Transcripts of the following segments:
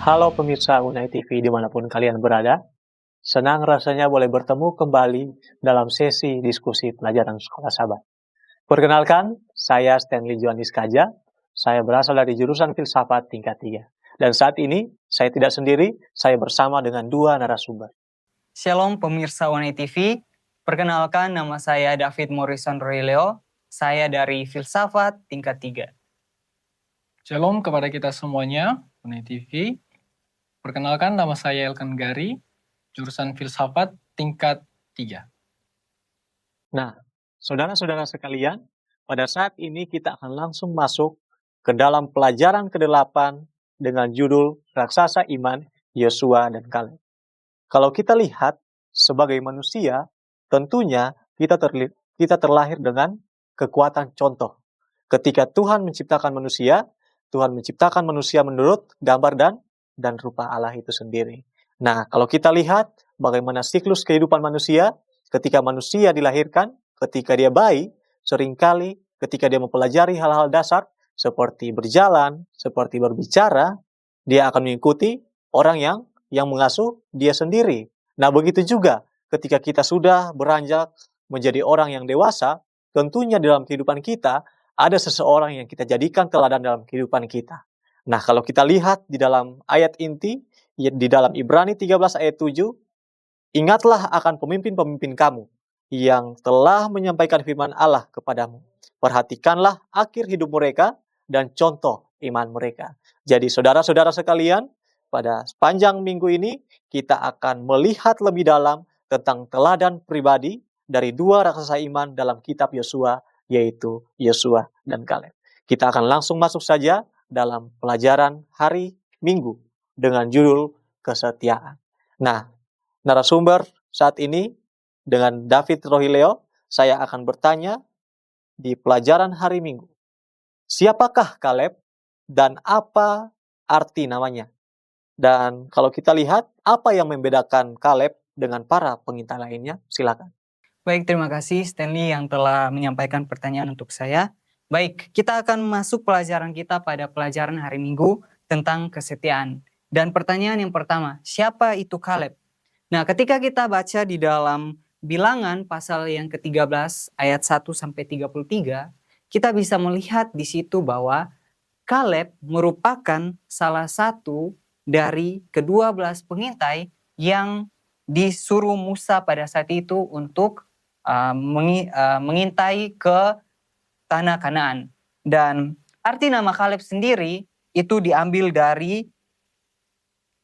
Halo pemirsa Unai TV dimanapun kalian berada, senang rasanya boleh bertemu kembali dalam sesi diskusi pelajaran sekolah sahabat. Perkenalkan, saya Stanley Johanis Kaja, saya berasal dari jurusan Filsafat tingkat 3. Dan saat ini, saya tidak sendiri, saya bersama dengan dua narasumber. Shalom pemirsa Unai TV, perkenalkan nama saya David Morrison Royleo, saya dari Filsafat tingkat 3. Shalom kepada kita semuanya, Unai TV. Perkenalkan nama saya Elkan Gari, jurusan Filsafat tingkat 3. Nah, saudara-saudara sekalian, pada saat ini kita akan langsung masuk ke dalam pelajaran ke-8 dengan judul Raksasa Iman, Yosua dan Kaleb. Kalau kita lihat sebagai manusia, tentunya kita terlahir dengan kekuatan contoh. Ketika Tuhan menciptakan manusia menurut gambar dan rupa Allah itu sendiri. Nah, kalau kita lihat bagaimana siklus kehidupan manusia, ketika manusia dilahirkan, ketika dia bayi, seringkali ketika dia mempelajari hal-hal dasar, seperti berjalan, seperti berbicara, dia akan mengikuti orang yang mengasuh dia sendiri. Nah, begitu juga ketika kita sudah beranjak menjadi orang yang dewasa, tentunya dalam kehidupan kita, ada seseorang yang kita jadikan teladan dalam kehidupan kita. Nah, kalau kita lihat di dalam ayat inti, di dalam Ibrani 13 ayat 7, ingatlah akan pemimpin-pemimpin kamu yang telah menyampaikan firman Allah kepadamu. Perhatikanlah akhir hidup mereka dan contoh iman mereka. Jadi saudara-saudara sekalian, pada sepanjang minggu ini kita akan melihat lebih dalam tentang teladan pribadi dari dua raksasa iman dalam kitab Yosua, yaitu Yosua dan Kaleb. Kita akan langsung masuk saja dalam pelajaran hari Minggu dengan judul kesetiaan. Nah, narasumber saat ini dengan David Royleo, saya akan bertanya di pelajaran hari Minggu. Siapakah Kaleb dan apa arti namanya? Dan kalau kita lihat, apa yang membedakan Kaleb dengan para pengintai lainnya? Silakan. Baik, terima kasih Stanley yang telah menyampaikan pertanyaan untuk saya. Baik, kita akan masuk pelajaran kita pada pelajaran hari Minggu tentang kesetiaan. Dan pertanyaan yang pertama, siapa itu Kaleb? Nah, ketika kita baca di dalam Bilangan pasal yang ke-13 ayat 1 sampai 33, kita bisa melihat di situ bahwa Kaleb merupakan salah satu dari ke-12 pengintai yang disuruh Musa pada saat itu untuk mengintai ke tanah Kanaan. Dan arti nama Kaleb sendiri itu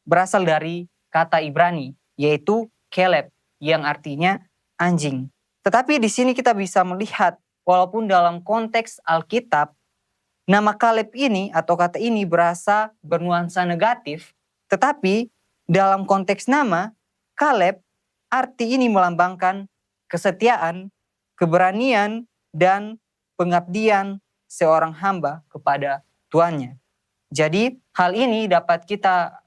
berasal dari kata Ibrani, yaitu Keleb, yang artinya anjing. Tetapi di sini kita bisa melihat, walaupun dalam konteks Alkitab, nama Kaleb ini atau kata ini bernuansa negatif, tetapi dalam konteks nama, Kaleb, arti ini melambangkan kesetiaan, keberanian, dan pengabdian seorang hamba kepada tuannya. Jadi hal ini dapat kita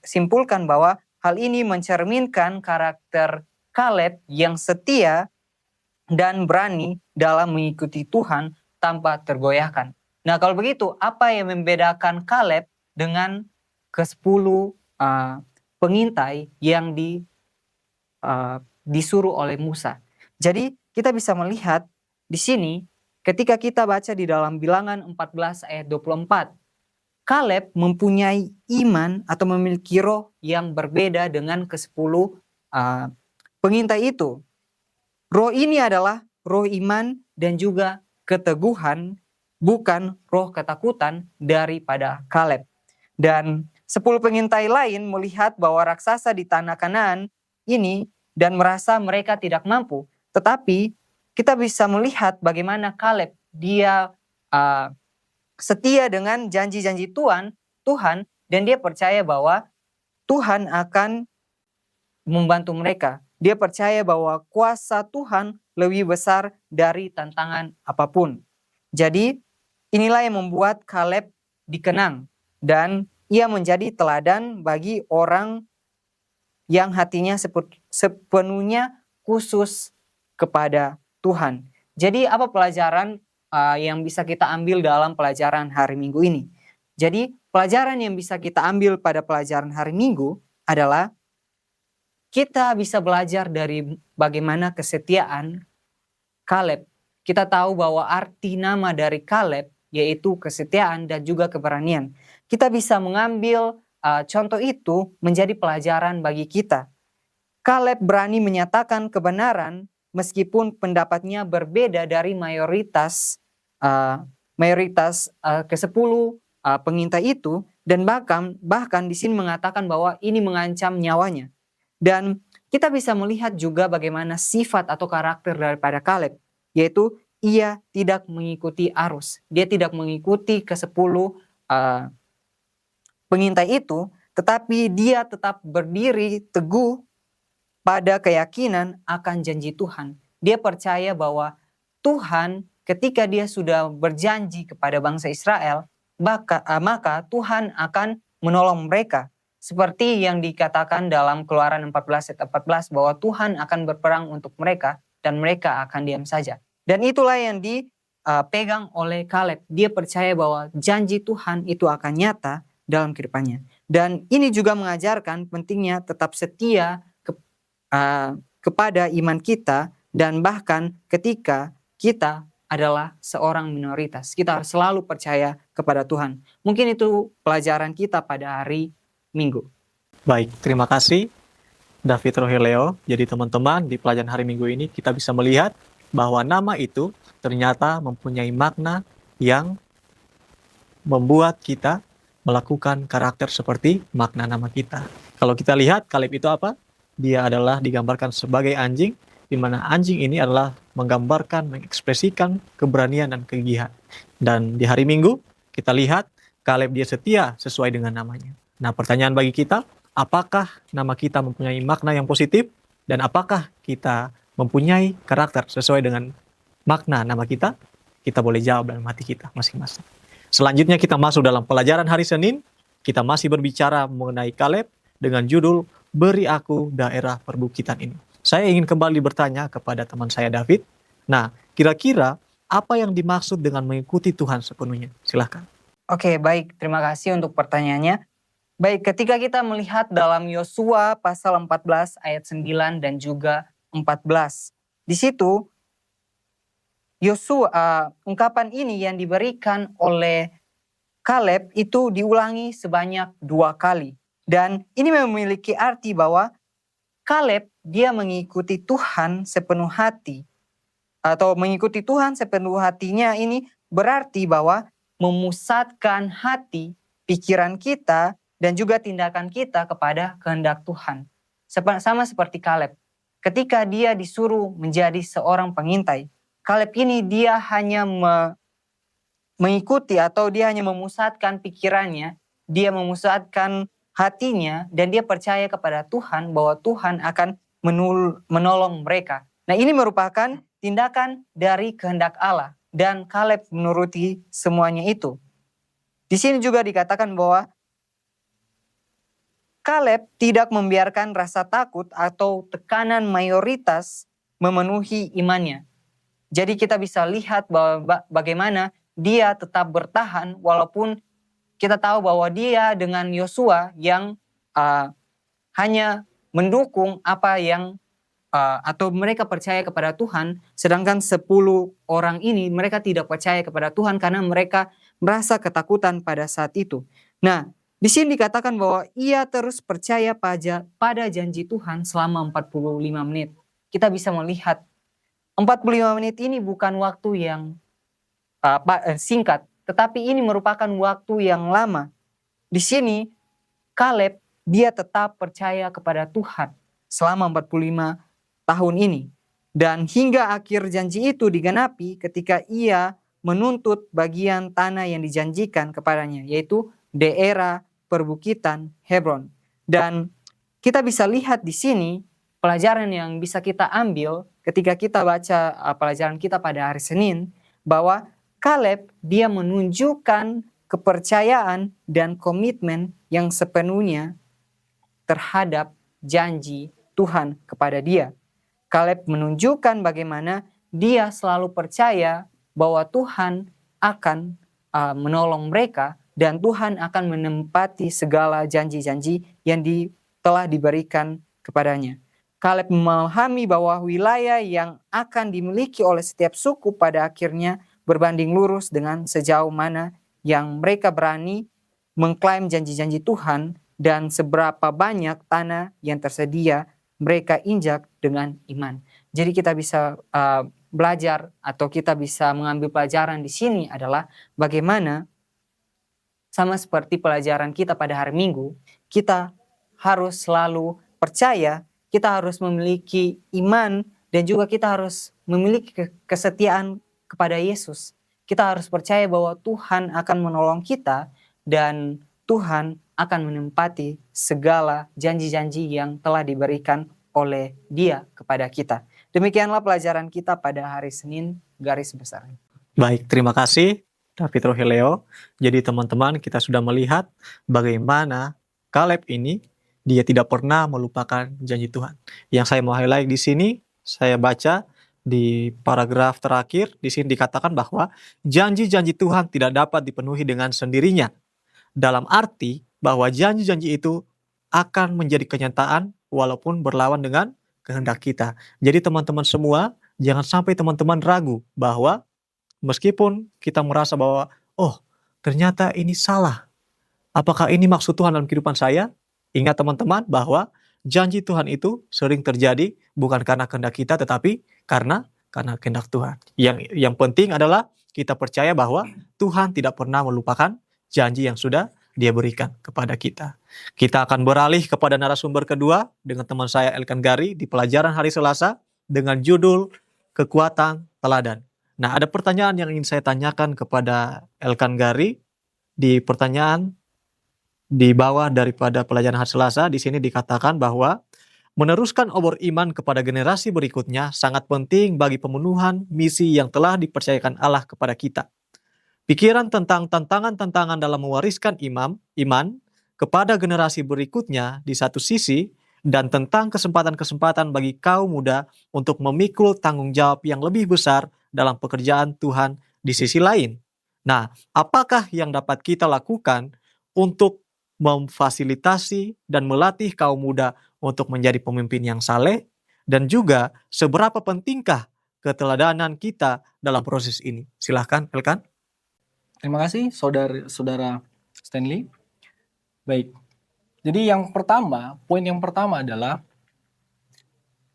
simpulkan bahwa hal ini mencerminkan karakter Kaleb yang setia dan berani dalam mengikuti Tuhan tanpa tergoyahkan. Nah, kalau begitu, apa yang membedakan Kaleb dengan ke-10 pengintai yang disuruh oleh Musa? Jadi, kita bisa melihat di sini ketika kita baca di dalam Bilangan 14 ayat 24, Kaleb mempunyai iman atau memiliki roh yang berbeda dengan ke-10 pengintai itu. Roh ini adalah roh iman dan juga keteguhan, bukan roh ketakutan daripada Kaleb. Dan 10 pengintai lain melihat bahwa raksasa di tanah Kanaan ini dan merasa mereka tidak mampu. Tetapi kita bisa melihat bagaimana Kaleb dia setia dengan janji-janji Tuhan dan dia percaya bahwa Tuhan akan membantu mereka. Dia percaya bahwa kuasa Tuhan lebih besar dari tantangan apapun. Jadi inilah yang membuat Kaleb dikenang dan ia menjadi teladan bagi orang yang hatinya sepenuhnya khusus kepada Tuhan. Jadi apa pelajaran yang bisa kita ambil dalam pelajaran hari Minggu ini? Jadi pelajaran yang bisa kita ambil pada pelajaran hari Minggu adalah kita bisa belajar dari bagaimana kesetiaan Kaleb. Kita tahu bahwa arti nama dari Kaleb yaitu kesetiaan dan juga keberanian. Kita bisa mengambil contoh itu menjadi pelajaran bagi kita. Kaleb berani menyatakan kebenaran meskipun pendapatnya berbeda dari mayoritas ke-10 pengintai itu, dan bahkan di sini mengatakan bahwa ini mengancam nyawanya. Dan kita bisa melihat juga bagaimana sifat atau karakter daripada Kaleb, yaitu ia tidak mengikuti arus. Dia tidak mengikuti ke-10 pengintai itu, tetapi dia tetap berdiri teguh pada keyakinan akan janji Tuhan. Dia percaya bahwa Tuhan ketika dia sudah berjanji kepada bangsa Israel, maka Tuhan akan menolong mereka. Seperti yang dikatakan dalam Keluaran 14 ayat 14 bahwa Tuhan akan berperang untuk mereka dan mereka akan diam saja. Dan itulah yang dipegang oleh Kaleb. Dia percaya bahwa janji Tuhan itu akan nyata dalam kehidupannya. Dan ini juga mengajarkan pentingnya tetap setia kepada iman kita, dan bahkan ketika kita adalah seorang minoritas. Kita harus selalu percaya kepada Tuhan. Mungkin itu pelajaran kita pada hari Minggu. Baik, terima kasih David Rohileo. Jadi teman-teman, di pelajaran hari Minggu ini kita bisa melihat bahwa nama itu ternyata mempunyai makna yang membuat kita melakukan karakter seperti makna nama kita. Kalau kita lihat, Kaleb itu apa? Dia adalah digambarkan sebagai anjing, di mana anjing ini adalah menggambarkan, mengekspresikan keberanian dan kegigihan. Dan di hari Minggu, kita lihat Kaleb dia setia sesuai dengan namanya. Nah, pertanyaan bagi kita, apakah nama kita mempunyai makna yang positif? Dan apakah kita mempunyai karakter sesuai dengan makna nama kita? Kita boleh jawab dalam hati kita masing-masing. Selanjutnya kita masuk dalam pelajaran hari Senin. Kita masih berbicara mengenai Kaleb dengan judul Beri Aku Daerah Perbukitan Ini. Saya ingin kembali bertanya kepada teman saya David. Nah, kira-kira apa yang dimaksud dengan mengikuti Tuhan sepenuhnya? Silahkan. Oke, baik. Terima kasih untuk pertanyaannya. Baik, ketika kita melihat dalam Yosua pasal 14 ayat 9 dan juga 14. Di situ ungkapan ini yang diberikan oleh Kaleb itu diulangi sebanyak 2 kali. Dan ini memiliki arti bahwa Kaleb dia mengikuti Tuhan sepenuh hati. Atau mengikuti Tuhan sepenuh hatinya ini berarti bahwa memusatkan hati, pikiran kita, dan juga tindakan kita kepada kehendak Tuhan. Sama seperti Kaleb. Ketika dia disuruh menjadi seorang pengintai, Kaleb ini dia hanya mengikuti atau dia hanya memusatkan pikirannya, dia memusatkan hatinya, dan dia percaya kepada Tuhan bahwa Tuhan akan menolong mereka. Nah, ini merupakan tindakan dari kehendak Allah, dan Kaleb menuruti semuanya itu. Di sini juga dikatakan bahwa Kaleb tidak membiarkan rasa takut atau tekanan mayoritas memenuhi imannya. Jadi kita bisa lihat bahwa bagaimana dia tetap bertahan walaupun kita tahu bahwa dia dengan Yosua yang hanya mendukung apa yang atau mereka percaya kepada Tuhan, sedangkan 10 orang ini mereka tidak percaya kepada Tuhan karena mereka merasa ketakutan pada saat itu. Nah, di sini dikatakan bahwa ia terus percaya pada janji Tuhan selama 45 menit. Kita bisa melihat 45 menit ini bukan waktu yang singkat, tetapi ini merupakan waktu yang lama. Di sini Kaleb dia tetap percaya kepada Tuhan selama 45 tahun ini. Dan hingga akhir janji itu digenapi ketika ia menuntut bagian tanah yang dijanjikan kepadanya, yaitu daerah perbukitan Hebron. Dan kita bisa lihat di sini pelajaran yang bisa kita ambil ketika kita baca pelajaran kita pada hari Senin, bahwa Kaleb dia menunjukkan kepercayaan dan komitmen yang sepenuhnya terhadap janji Tuhan kepada dia. Kaleb menunjukkan bagaimana dia selalu percaya bahwa Tuhan akan menolong mereka dan Tuhan akan menempati segala janji-janji yang telah diberikan kepadanya. Kaleb memahami bahwa wilayah yang akan dimiliki oleh setiap suku pada akhirnya berbanding lurus dengan sejauh mana yang mereka berani mengklaim janji-janji Tuhan dan seberapa banyak tanah yang tersedia mereka injak dengan iman. Jadi kita bisa belajar atau kita bisa mengambil pelajaran di sini adalah bagaimana sama seperti pelajaran kita pada hari Minggu, kita harus selalu percaya, kita harus memiliki iman dan juga kita harus memiliki kesetiaan kepada Yesus. Kita harus percaya bahwa Tuhan akan menolong kita dan Tuhan akan menempati segala janji-janji yang telah diberikan oleh Dia kepada kita. Demikianlah pelajaran kita pada hari Senin garis besar. Baik, terima kasih David Rohileo. Jadi teman-teman, kita sudah melihat bagaimana Kaleb ini dia tidak pernah melupakan janji Tuhan. Yang saya mau highlight di sini, saya baca di paragraf terakhir, di sini dikatakan bahwa janji-janji Tuhan tidak dapat dipenuhi dengan sendirinya. Dalam arti bahwa janji-janji itu akan menjadi kenyataan walaupun berlawan dengan kehendak kita. Jadi teman-teman semua, jangan sampai teman-teman ragu bahwa meskipun kita merasa bahwa, oh ternyata ini salah. Apakah ini maksud Tuhan dalam kehidupan saya? Ingat teman-teman bahwa janji Tuhan itu sering terjadi bukan karena kehendak kita, tetapi karena kehendak Tuhan. Yang penting adalah kita percaya bahwa Tuhan tidak pernah melupakan janji yang sudah Dia berikan kepada kita. Kita akan beralih kepada narasumber kedua dengan teman saya Elkan Gari di pelajaran hari Selasa dengan judul Kekuatan Teladan. Nah, ada pertanyaan yang ingin saya tanyakan kepada Elkan Gari di pertanyaan di bawah daripada pelajaran hari Selasa. Di sini dikatakan bahwa meneruskan obor iman kepada generasi berikutnya sangat penting bagi pemenuhan misi yang telah dipercayakan Allah kepada kita. Pikiran tentang tantangan-tantangan dalam mewariskan iman kepada generasi berikutnya di satu sisi, dan tentang kesempatan-kesempatan bagi kaum muda untuk memikul tanggung jawab yang lebih besar dalam pekerjaan Tuhan di sisi lain. Nah, apakah yang dapat kita lakukan untuk memfasilitasi dan melatih kaum muda untuk menjadi pemimpin yang saleh, dan juga seberapa pentingkah keteladanan kita dalam proses ini? Silahkan, Elkan. Terima kasih saudara Stanley. Baik, jadi poin yang pertama adalah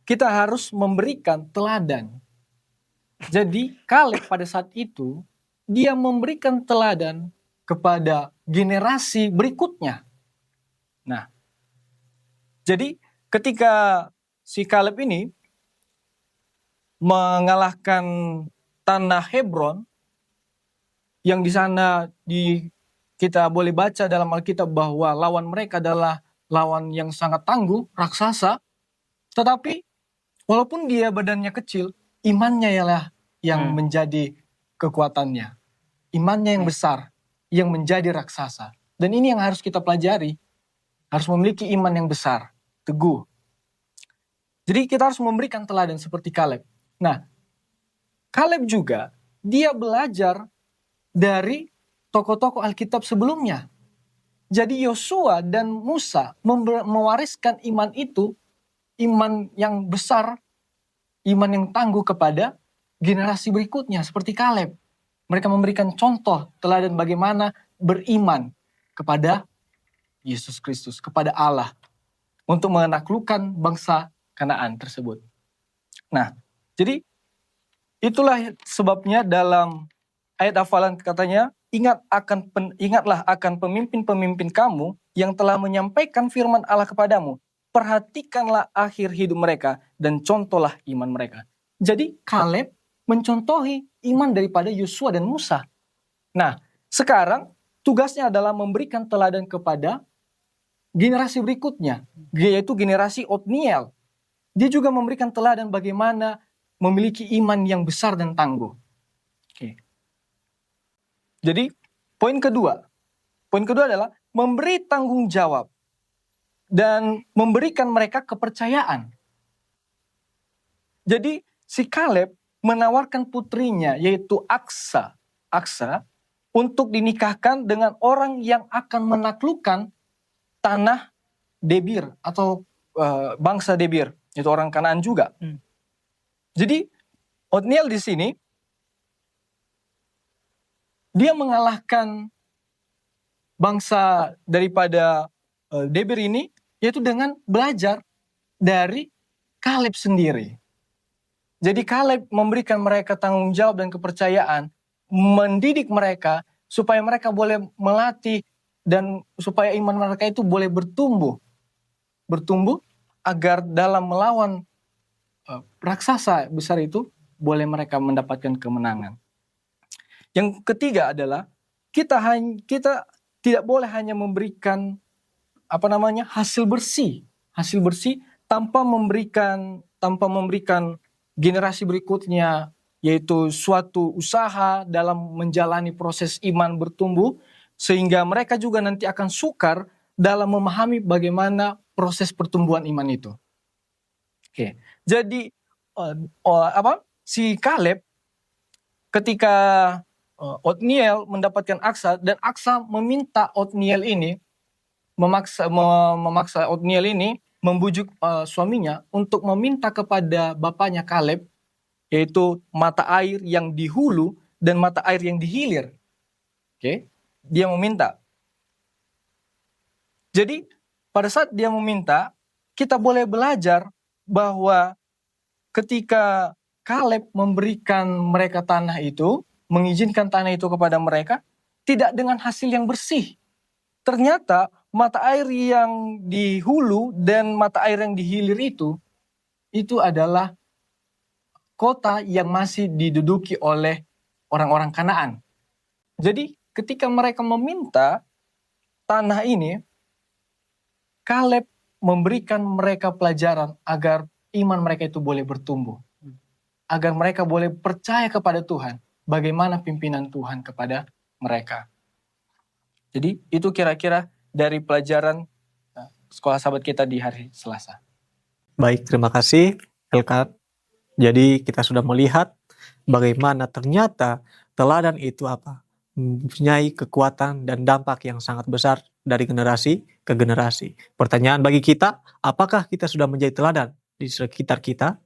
kita harus memberikan teladan. Jadi Kaleb pada saat itu, dia memberikan teladan kepada generasi berikutnya. Nah, jadi ketika si Kaleb ini mengalahkan tanah Hebron, yang di sana kita boleh baca dalam Alkitab bahwa lawan mereka adalah lawan yang sangat tangguh, raksasa. Tetapi walaupun dia badannya kecil, imannya ialah yang menjadi kekuatannya. Imannya yang besar, yang menjadi raksasa. Dan ini yang harus kita pelajari. Harus memiliki iman yang besar, teguh. Jadi kita harus memberikan teladan seperti Kaleb. Nah, Kaleb juga, dia belajar dari tokoh-tokoh Alkitab sebelumnya. Jadi Yosua dan Musa mewariskan iman itu, iman yang besar, iman yang tangguh kepada generasi berikutnya seperti Kaleb. Mereka memberikan contoh teladan bagaimana beriman kepada Yesus Kristus, kepada Allah, untuk menaklukkan bangsa Kanaan tersebut. Nah, jadi itulah sebabnya dalam ayat hafalan katanya, ingatlah akan pemimpin-pemimpin kamu yang telah menyampaikan firman Allah kepadamu. Perhatikanlah akhir hidup mereka dan contohlah iman mereka. Jadi Kaleb mencontohi iman daripada Yosua dan Musa. Nah, sekarang tugasnya adalah memberikan teladan kepada generasi berikutnya, yaitu generasi Otniel. Dia juga memberikan teladan bagaimana memiliki iman yang besar dan tangguh. Oke. Jadi poin kedua adalah memberi tanggung jawab dan memberikan mereka kepercayaan. Jadi si Kaleb menawarkan putrinya yaitu Aksa untuk dinikahkan dengan orang yang akan menaklukkan tanah Debir atau bangsa Debir, itu orang Kanaan juga. Jadi Othniel di sini dia mengalahkan bangsa daripada Debir ini, yaitu dengan belajar dari Kaleb sendiri. Jadi Kaleb memberikan mereka tanggung jawab dan kepercayaan, mendidik mereka supaya mereka boleh melatih dan supaya iman mereka itu boleh bertumbuh agar dalam melawan raksasa besar itu boleh mereka mendapatkan kemenangan. Yang ketiga adalah kita tidak boleh hanya memberikan hasil bersih tanpa memberikan generasi berikutnya, yaitu suatu usaha dalam menjalani proses iman bertumbuh, sehingga mereka juga nanti akan sukar dalam memahami bagaimana proses pertumbuhan iman itu. Oke, jadi si Kaleb ketika Othniel mendapatkan Aksa, dan Aksa meminta Othniel ini memaksa Othniel ini membujuk suaminya untuk meminta kepada bapaknya Kaleb, yaitu mata air yang di hulu dan mata air yang di hilir. Oke, dia meminta. Jadi pada saat dia meminta, kita boleh belajar bahwa ketika Kaleb memberikan mereka tanah itu, mengizinkan tanah itu kepada mereka, tidak dengan hasil yang bersih. Ternyata mata air yang di hulu dan mata air yang di hilir itu adalah kota yang masih diduduki oleh orang-orang Kanaan. Jadi ketika mereka meminta tanah ini, Kaleb memberikan mereka pelajaran agar iman mereka itu boleh bertumbuh. Agar mereka boleh percaya kepada Tuhan. Bagaimana pimpinan Tuhan kepada mereka. Jadi itu kira-kira dari pelajaran sekolah sahabat kita di hari Selasa. Baik, terima kasih Elkan. Jadi kita sudah melihat bagaimana ternyata teladan itu mempunyai kekuatan dan dampak yang sangat besar dari generasi ke generasi. Pertanyaan bagi kita, apakah kita sudah menjadi teladan di sekitar kita?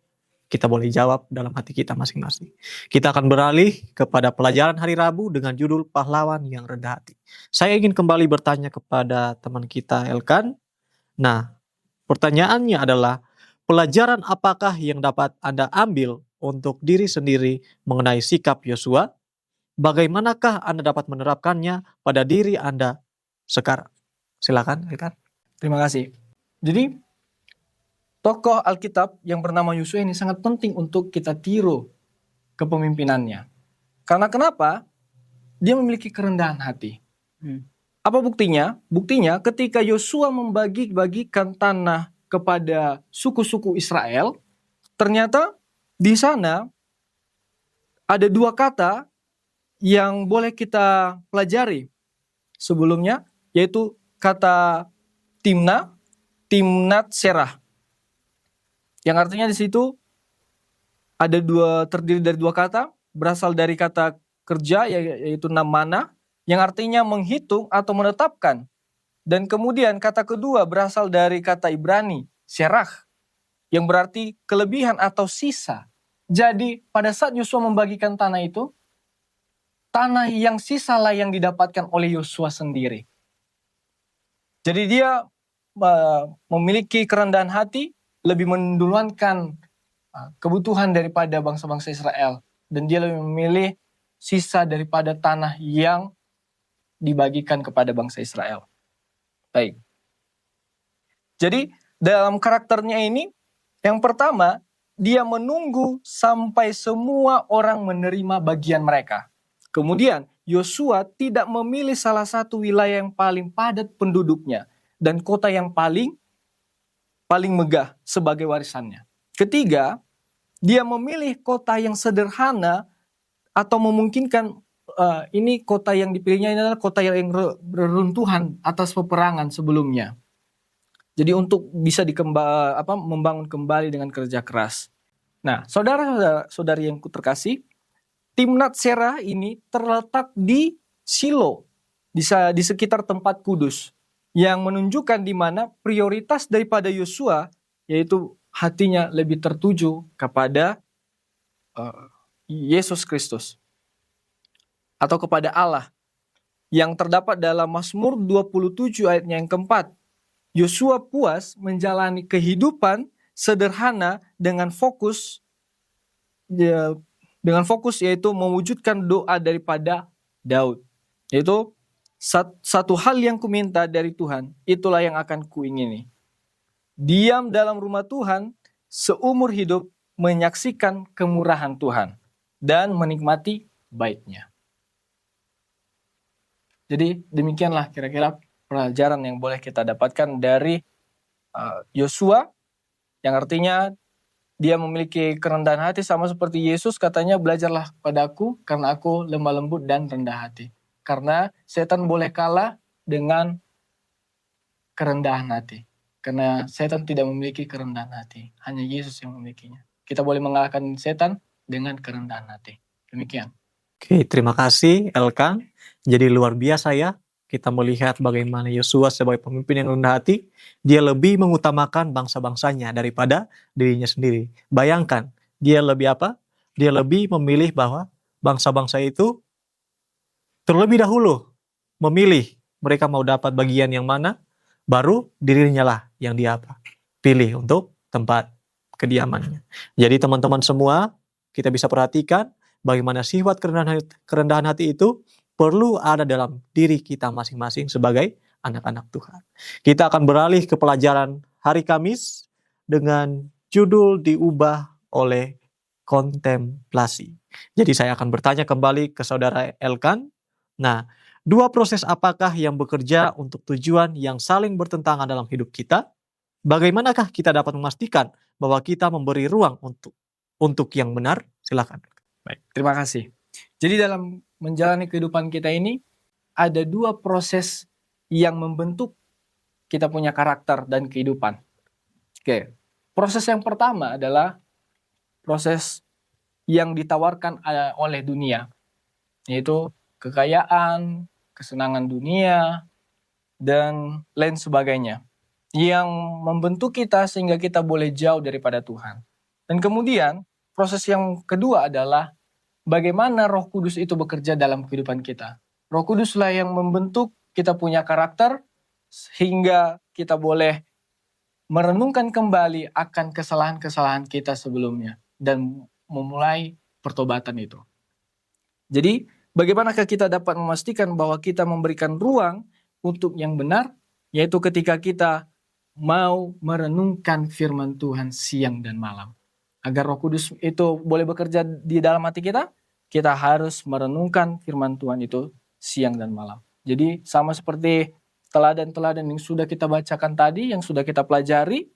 Kita boleh jawab dalam hati kita masing-masing. Kita akan beralih kepada pelajaran hari Rabu dengan judul Pahlawan yang Rendah Hati. Saya ingin kembali bertanya kepada teman kita Elkan. Nah, pertanyaannya adalah, pelajaran apakah yang dapat Anda ambil untuk diri sendiri mengenai sikap Yosua? Bagaimanakah Anda dapat menerapkannya pada diri Anda sekarang? Silakan, Elkan. Terima kasih. Jadi tokoh Alkitab yang bernama Yosua ini sangat penting untuk kita tiru kepemimpinannya. Karena kenapa? Dia memiliki kerendahan hati. Apa buktinya? Buktinya ketika Yosua membagi-bagikan tanah kepada suku-suku Israel, ternyata di sana ada dua kata yang boleh kita pelajari sebelumnya, yaitu kata timnat serah. Yang artinya di situ terdiri dari dua kata, berasal dari kata kerja yaitu namana, yang artinya menghitung atau menetapkan. Dan kemudian kata kedua berasal dari kata Ibrani, serah, yang berarti kelebihan atau sisa. Jadi pada saat Yosua membagikan tanah itu, tanah yang sisa lah yang didapatkan oleh Yosua sendiri. Jadi dia memiliki kerendahan hati, lebih menduluankan kebutuhan daripada bangsa-bangsa Israel. Dan dia lebih memilih sisa daripada tanah yang dibagikan kepada bangsa Israel. Baik. Jadi dalam karakternya ini, yang pertama, dia menunggu sampai semua orang menerima bagian mereka. Kemudian Yosua tidak memilih salah satu wilayah yang paling padat penduduknya dan kota yang paling megah sebagai warisannya. Ketiga, dia memilih kota yang sederhana atau memungkinkan ini kota yang dipilihnya adalah kota yang beruntuhan atas peperangan sebelumnya. Jadi untuk bisa membangun kembali dengan kerja keras. Nah, saudara-saudari yang terkasih, Timnat Serah ini terletak di Silo di sekitar tempat kudus, yang menunjukkan di mana prioritas daripada Yosua yaitu hatinya lebih tertuju kepada Yesus Kristus atau kepada Allah, yang terdapat dalam Mazmur 27 ayatnya yang keempat. Yosua puas menjalani kehidupan sederhana dengan fokus yaitu mewujudkan doa daripada Daud, yaitu satu hal yang kuminta dari Tuhan, itulah yang akan kuingini. Diam dalam rumah Tuhan seumur hidup, menyaksikan kemurahan Tuhan dan menikmati baiknya. Jadi demikianlah kira-kira pelajaran yang boleh kita dapatkan dari Yosua, yang artinya dia memiliki kerendahan hati sama seperti Yesus katanya, belajarlah padaku karena aku lemah lembut dan rendah hati. Karena setan boleh kalah dengan kerendahan hati. Karena setan tidak memiliki kerendahan hati, hanya Yesus yang memilikinya. Kita boleh mengalahkan setan dengan kerendahan hati. Demikian. Oke, terima kasih Elkan. Jadi luar biasa ya, kita melihat bagaimana Yosua sebagai pemimpin yang rendah hati, dia lebih mengutamakan bangsa-bangsanya daripada dirinya sendiri. Bayangkan, dia lebih apa? Dia lebih memilih bahwa bangsa-bangsa itu terlebih dahulu memilih mereka mau dapat bagian yang mana, baru dirinya lah yang dia pilih untuk tempat kediamannya. Jadi teman-teman semua, kita bisa perhatikan bagaimana sifat kerendahan hati itu perlu ada dalam diri kita masing-masing sebagai anak-anak Tuhan. Kita akan beralih ke pelajaran hari Kamis dengan judul diubah oleh kontemplasi. Jadi saya akan bertanya kembali ke saudara Elkan. Nah, dua proses apakah yang bekerja untuk tujuan yang saling bertentangan dalam hidup kita? Bagaimanakah kita dapat memastikan bahwa kita memberi ruang untuk yang benar? Silakan. Baik, terima kasih. Jadi dalam menjalani kehidupan kita ini, ada dua proses yang membentuk kita punya karakter dan kehidupan. Oke, proses yang pertama adalah proses yang ditawarkan oleh dunia, yaitu kekayaan, kesenangan dunia, dan lain sebagainya, yang membentuk kita sehingga kita boleh jauh daripada Tuhan. Dan kemudian proses yang kedua adalah bagaimana Roh Kudus itu bekerja dalam kehidupan kita. Roh Kuduslah yang membentuk kita punya karakter sehingga kita boleh merenungkan kembali akan kesalahan-kesalahan kita sebelumnya dan memulai pertobatan itu. Jadi, bagaimanakah kita dapat memastikan bahwa kita memberikan ruang untuk yang benar, yaitu ketika kita mau merenungkan firman Tuhan siang dan malam. Agar Roh Kudus itu boleh bekerja di dalam hati kita harus merenungkan firman Tuhan itu siang dan malam. Jadi sama seperti teladan-teladan yang sudah kita bacakan tadi, yang sudah kita pelajari,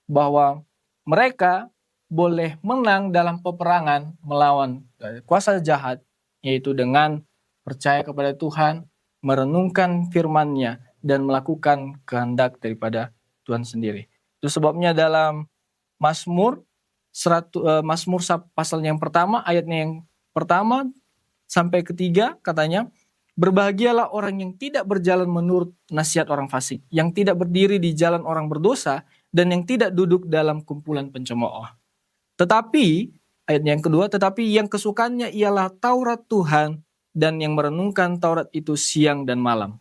bahwa mereka boleh menang dalam peperangan melawan kuasa jahat, yaitu dengan percaya kepada Tuhan, merenungkan firman-Nya, dan melakukan kehendak daripada Tuhan sendiri. Itu sebabnya dalam Mazmur pasal yang pertama, ayatnya yang pertama sampai ketiga katanya, berbahagialah orang yang tidak berjalan menurut nasihat orang fasik, yang tidak berdiri di jalan orang berdosa, dan yang tidak duduk dalam kumpulan pencemooh. Tetapi, ayatnya yang kedua, tetapi yang kesukaannya ialah Taurat Tuhan, dan yang merenungkan Taurat itu siang dan malam.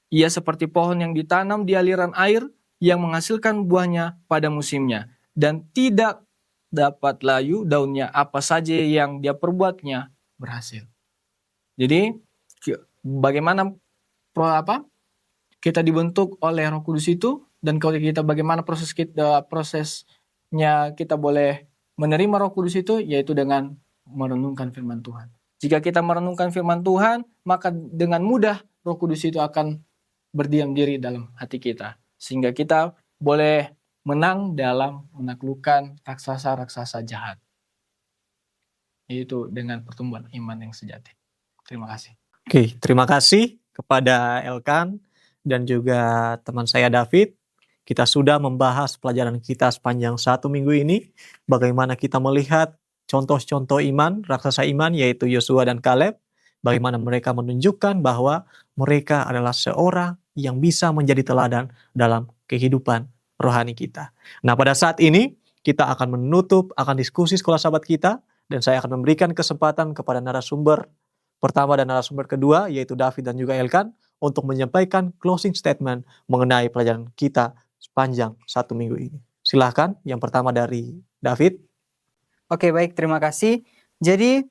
Ia seperti pohon yang ditanam di aliran air, yang menghasilkan buahnya pada musimnya, dan tidak dapat layu daunnya, apa saja yang dia perbuatnya berhasil. Jadi bagaimana kita dibentuk oleh Roh Kudus itu, dan kalau kita bagaimana prosesnya kita boleh menerima Roh Kudus itu, yaitu dengan merenungkan firman Tuhan. Jika kita merenungkan firman Tuhan, maka dengan mudah Roh Kudus itu akan berdiam diri dalam hati kita, sehingga kita boleh menang dalam menaklukkan raksasa-raksasa jahat, yaitu dengan pertumbuhan iman yang sejati. Terima kasih. Oke, terima kasih kepada Elkan dan juga teman saya David. Kita sudah membahas pelajaran kita sepanjang 1 minggu ini, bagaimana kita melihat contoh-contoh iman, raksasa iman, yaitu Yosua dan Kaleb. bagaimana mereka menunjukkan bahwa mereka adalah seorang yang bisa menjadi teladan dalam kehidupan rohani kita. Nah, pada saat ini kita akan menutup akan diskusi sekolah sahabat kita, dan saya akan memberikan kesempatan kepada narasumber pertama dan narasumber kedua, yaitu David dan juga Elkan, untuk menyampaikan closing statement mengenai pelajaran kita sepanjang 1 minggu ini. Silahkan, yang pertama dari David. Oke, baik, terima kasih. Jadi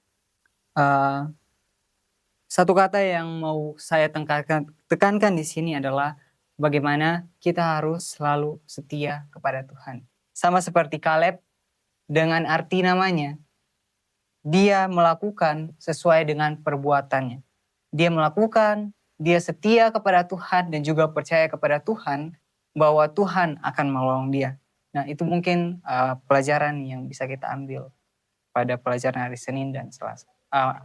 satu kata yang mau saya tekankan di sini adalah bagaimana kita harus selalu setia kepada Tuhan. Sama seperti Kaleb, dengan arti namanya, dia melakukan sesuai dengan perbuatannya. Dia melakukan, dia setia kepada Tuhan dan juga percaya kepada Tuhan bahwa Tuhan akan menolong dia. Nah, itu mungkin pelajaran yang bisa kita ambil pada pelajaran hari Senin dan Selasa,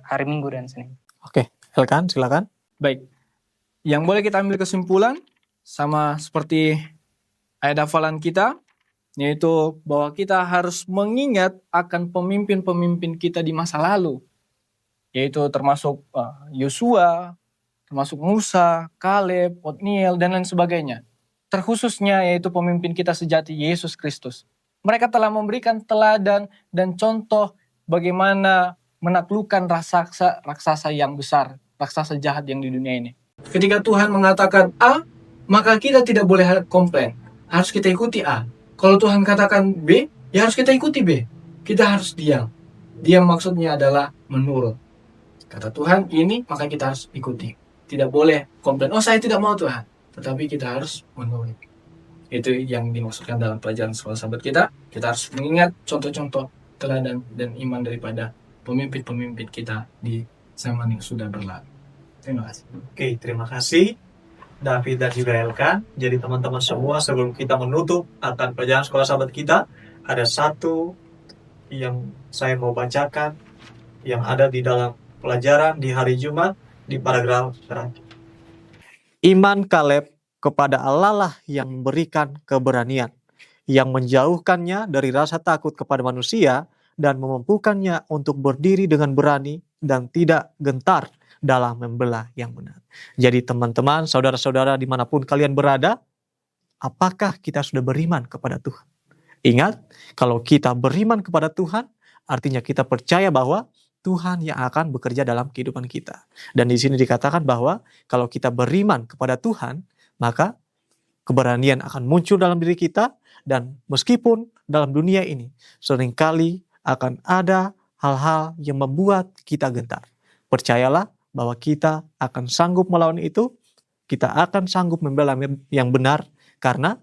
hari Minggu dan Senin. Oke, Elkan, silakan. Baik, yang boleh kita ambil kesimpulan sama seperti ayat hafalan kita, yaitu bahwa kita harus mengingat akan pemimpin-pemimpin kita di masa lalu, yaitu termasuk Yosua, termasuk Musa, Kaleb, Otniel, dan lain sebagainya. Terkhususnya yaitu pemimpin kita sejati, Yesus Kristus. Mereka telah memberikan teladan dan contoh bagaimana menaklukkan raksasa yang besar, raksasa jahat yang di dunia ini. Ketika Tuhan mengatakan A, maka kita tidak boleh komplain. Harus kita ikuti A. Kalau Tuhan katakan B, ya harus kita ikuti B. Kita harus diam. Diam maksudnya adalah menurut. Kata Tuhan ini, maka kita harus ikuti. Tidak boleh komplain, oh saya tidak mau Tuhan. Tetapi kita harus menurut. Itu yang dimaksudkan dalam pelajaran sekolah sahabat kita. Kita harus mengingat contoh-contoh teladan dan iman daripada pemimpin-pemimpin kita di zaman yang sudah berlalu. Terima kasih. Oke, terima kasih David dan juga Elkan. Jadi teman-teman semua, sebelum kita menutup akan pelajaran sekolah sahabat kita, ada satu yang saya mau bacakan yang ada di dalam pelajaran di hari Jumat di paragraf terakhir. Iman Kaleb kepada Allah lah yang memberikan keberanian, yang menjauhkannya dari rasa takut kepada manusia dan memampukannya untuk berdiri dengan berani dan tidak gentar dalam membela yang benar. Jadi teman-teman, saudara-saudara dimanapun kalian berada, apakah kita sudah beriman kepada Tuhan? Ingat, kalau kita beriman kepada Tuhan, artinya kita percaya bahwa Tuhan yang akan bekerja dalam kehidupan kita. Dan di sini dikatakan bahwa kalau kita beriman kepada Tuhan, maka keberanian akan muncul dalam diri kita, dan meskipun dalam dunia ini seringkali akan ada hal-hal yang membuat kita gentar, percayalah bahwa kita akan sanggup melawan itu, kita akan sanggup membela yang benar karena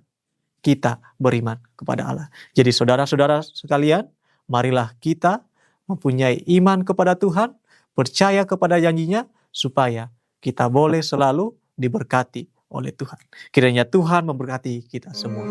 kita beriman kepada Allah. Jadi saudara-saudara sekalian, marilah kita mempunyai iman kepada Tuhan, percaya kepada janjinya, supaya kita boleh selalu diberkati oleh Tuhan. Kiranya Tuhan memberkati kita semua.